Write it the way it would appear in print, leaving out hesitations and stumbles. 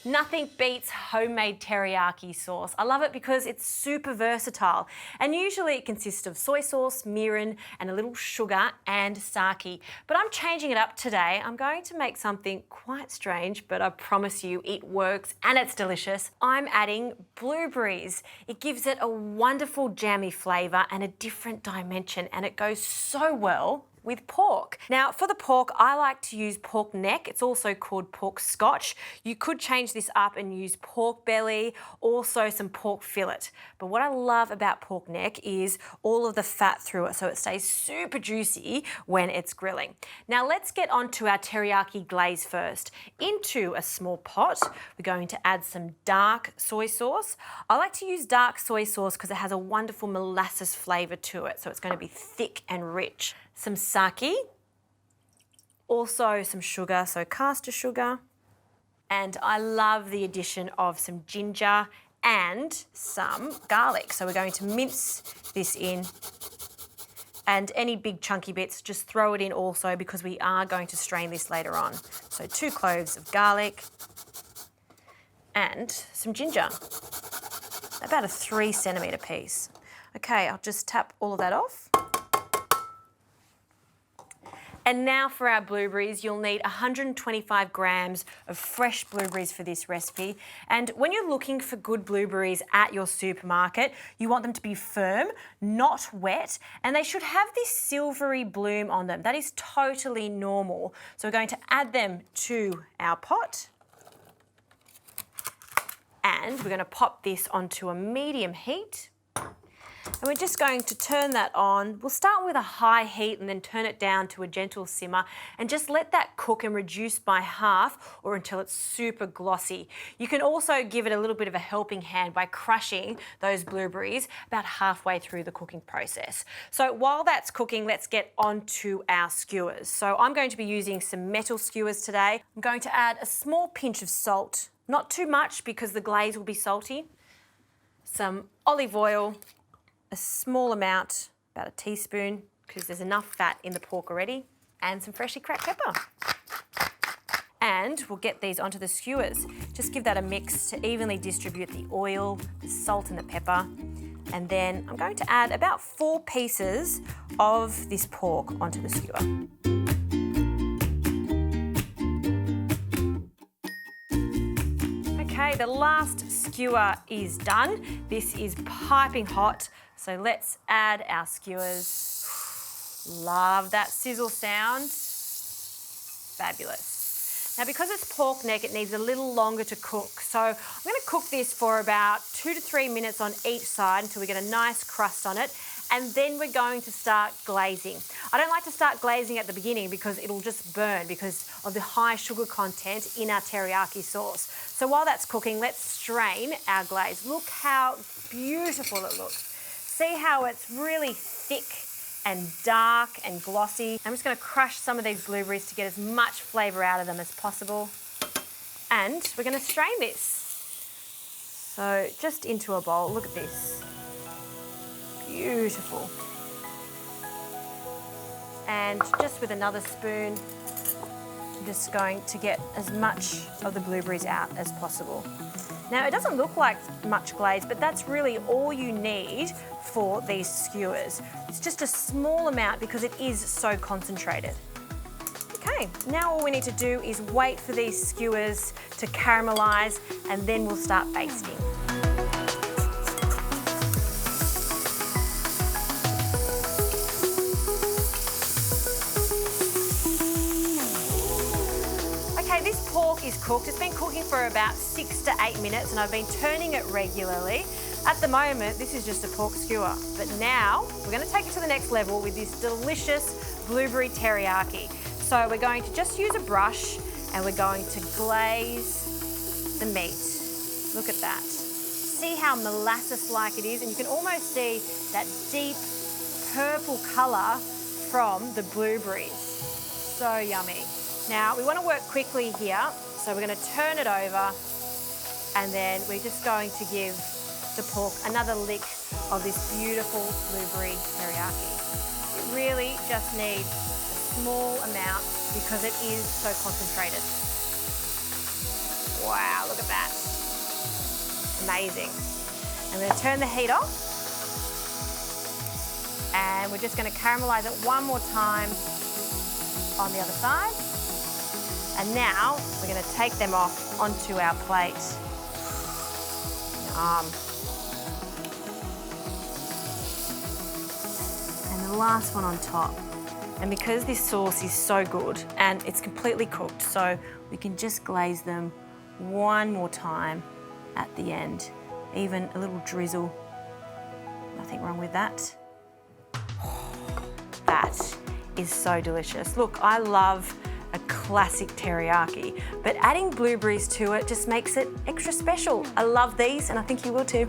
Nothing beats homemade teriyaki sauce. I love it because it's super versatile, and usually it consists of soy sauce, mirin, and a little sugar and sake. But I'm changing it up today. I'm going to make something quite strange, but I promise you it works and it's delicious. I'm adding blueberries. It gives it a wonderful jammy flavour and a different dimension, and it goes so well with pork. Now for the pork, I like to use pork neck. It's also called pork scotch. You could change this up and use pork belly, also some pork fillet. But what I love about pork neck is all of the fat through it, so it stays super juicy when it's grilling. Now let's get on to our teriyaki glaze first. Into a small pot, we're going to add some dark soy sauce. I like to use dark soy sauce because it has a wonderful molasses flavour to it, so it's going to be thick and rich. Some sake, also some sugar, so caster sugar, and I love the addition of some ginger and some garlic. So we're going to mince this in, and any big chunky bits, just throw it in also because we are going to strain this later on. So 2 cloves of garlic and some ginger, about a 3 centimetre piece. Okay, I'll just tap all of that off. And now for our blueberries, you'll need 125 grams of fresh blueberries for this recipe. And when you're looking for good blueberries at your supermarket, you want them to be firm, not wet, and they should have this silvery bloom on them. That is totally normal. So we're going to add them to our pot. And we're going to pop this onto a medium heat. And we're just going to turn that on. We'll start with a high heat and then turn it down to a gentle simmer and just let that cook and reduce by half or until it's super glossy. You can also give it a little bit of a helping hand by crushing those blueberries about halfway through the cooking process. So while that's cooking, let's get on to our skewers. So I'm going to be using some metal skewers today. I'm going to add a small pinch of salt, not too much because the glaze will be salty, some olive oil, a small amount, about a teaspoon, because there's enough fat in the pork already, and some freshly cracked pepper. And we'll get these onto the skewers. Just give that a mix to evenly distribute the oil, the salt and the pepper. And then I'm going to add about 4 pieces of this pork onto the skewer. Okay, the last skewer is done. This is piping hot. So let's add our skewers. Love that sizzle sound. Fabulous. Now because it's pork neck, it needs a little longer to cook. So I'm going to cook this for about 2 to 3 minutes on each side until we get a nice crust on it. And then we're going to start glazing. I don't like to start glazing at the beginning because it'll just burn because of the high sugar content in our teriyaki sauce. So while that's cooking, let's strain our glaze. Look how beautiful it looks. See how it's really thick and dark and glossy. I'm just going to crush some of these blueberries to get as much flavour out of them as possible. And we're going to strain this. So just into a bowl. Look at this. Beautiful. And just with another spoon, I'm just going to get as much of the blueberries out as possible. Now, it doesn't look like much glaze, but that's really all you need for these skewers. It's just a small amount because it is so concentrated. Okay, now all we need to do is wait for these skewers to caramelise and then we'll start basting. This pork is cooked. It's been cooking for about 6 to 8 minutes and I've been turning it regularly. At the moment, this is just a pork skewer, but now we're going to take it to the next level with this delicious blueberry teriyaki. So we're going to just use a brush and we're going to glaze the meat. Look at that. See how molasses-like it is, and you can almost see that deep purple colour from the blueberries. So yummy. Now, we want to work quickly here, so we're going to turn it over and then we're just going to give the pork another lick of this beautiful blueberry teriyaki. You really just need a small amount because it is so concentrated. Wow, look at that. Amazing. I'm going to turn the heat off. And we're just going to caramelize it one more time on the other side. And now we're going to take them off onto our plate. Yum. And the last one on top. And because this sauce is so good and it's completely cooked, so we can just glaze them one more time at the end. Even a little drizzle. Nothing wrong with that. That is so delicious. Look, I love a classic teriyaki, but adding blueberries to it just makes it extra special. I love these and I think you will too.